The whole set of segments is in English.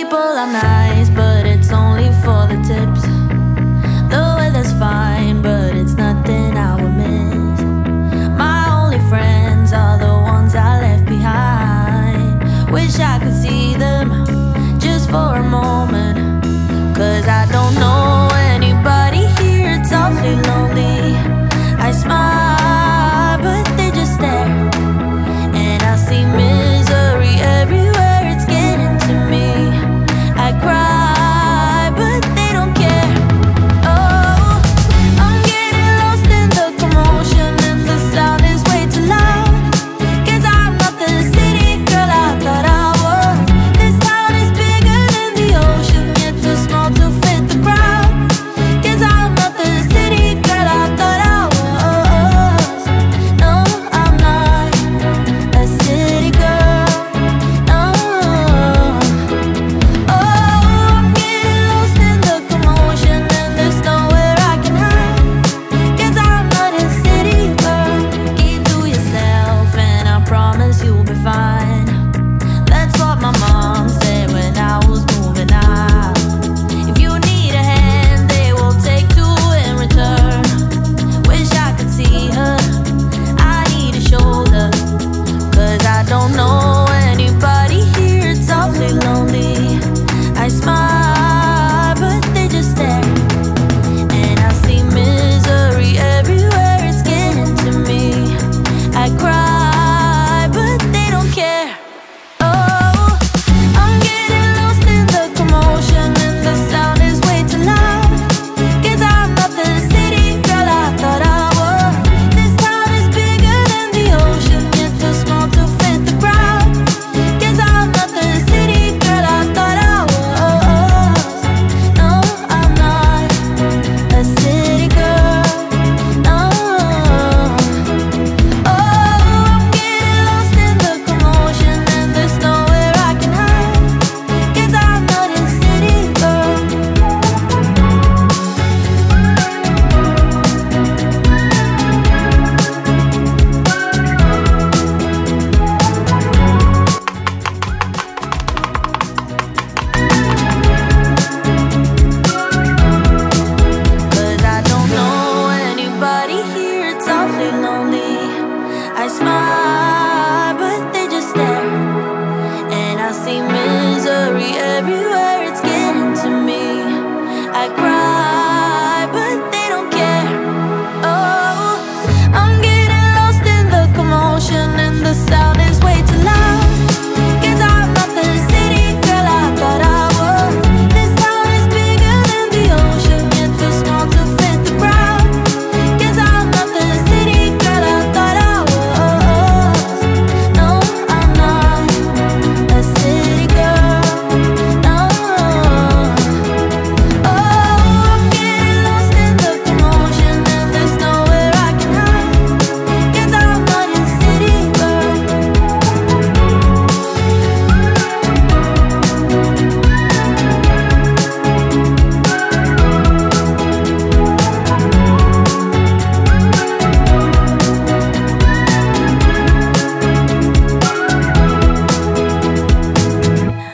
people are nice, but it's only for the tips. The weather's fine, but it's nothing I would miss. My only friends are the ones I left behind. Wish I could see them just for a moment, 'cause I don't know anybody here, it's awfully lonely. I smile, but they just stare, and I see misery everywhere, it's getting to me. I cry, but they don't care. Oh, I'm getting lost in the commotion, and the sound is way too loud. 'Cause I'm not the city girl I thought I was. This town is bigger than the ocean, yet too small to fit the crowd. 'Cause I'm not the city girl I thought I was. No, I'm not a city girl. No. Oh, I'm getting lost in the commotion, and there's nowhere I can hide. 'Cause I'm not a city girl. Keep to yourself, and I promise you'll be fine. That's what my mom said when I was moving out. If you need a hand, they will take two in return. Wish I could see her, I need a shoulder. 'Cause I don't know anybody here, it's awfully lonely. I smile, but they just stare, and I see misery everywhere, it's getting to me. I cry, but they don't care. Oh, I'm getting lost in the commotion, and the sound is way too loud. 'Cause I'm not the city girl I thought I was. This town is bigger than the ocean, yet too small to fit the crowd. 'Cause I'm not the city girl I thought I was. No, I'm not a city girl. No. Oh, I'm getting lost in the commotion, and there's nowhere I can hide. 'Cause I'm not a city girl. Cause I don't know anybody here, it's awfully lonely. I smile, but they just stare, and I see misery everywhere, it's getting to me. I cry, but they don't care. Oh, I'm getting lost in the commotion, and the sound is way too loud. 'Cause I'm not the city girl I thought I was. This town is bigger than the ocean, yet too small to fit the crowd. 'Cause I'm not the city girl I thought I was. No, I'm not a city girl. No. Oh, I'm getting lost in the commotion, and there's nowhere I can hide. 'Cause I'm not a city girl.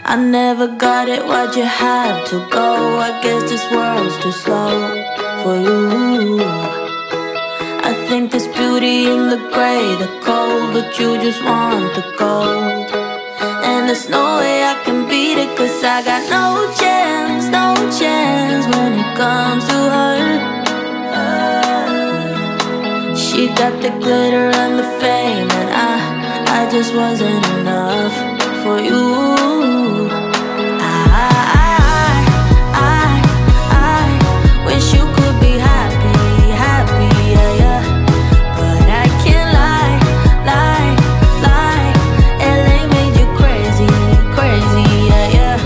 I never got it, why'd you have to go? I guess this world's too slow for you. I think there's beauty in the gray, the cold, but you just want the gold. And there's no way I can beat it, 'cause I got no chance, no chance when it comes to her. She got the glitter and the fame, and I just wasn't enough for you. I wish you could be happy, happy, yeah, yeah. But I can't lie, lie, lie. LA made you crazy, crazy, yeah, yeah.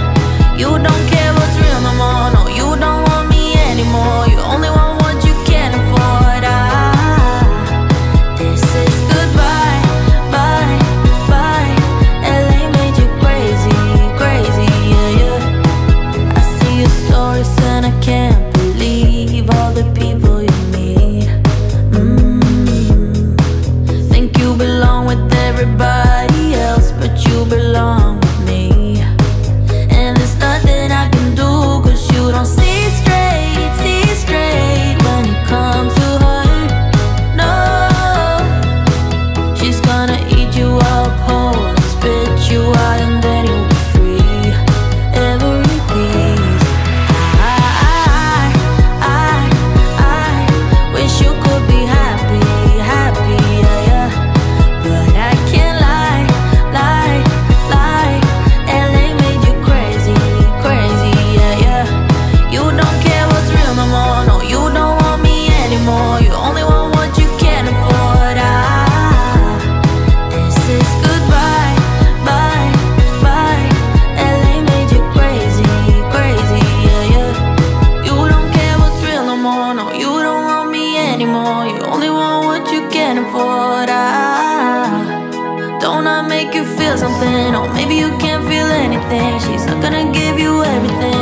You don't care what's real no more, no, you don't want me anymore. You only want what you can afford. This is goodbye, bye, bye. LA Or maybe you can't feel anything. She's not gonna give you everything.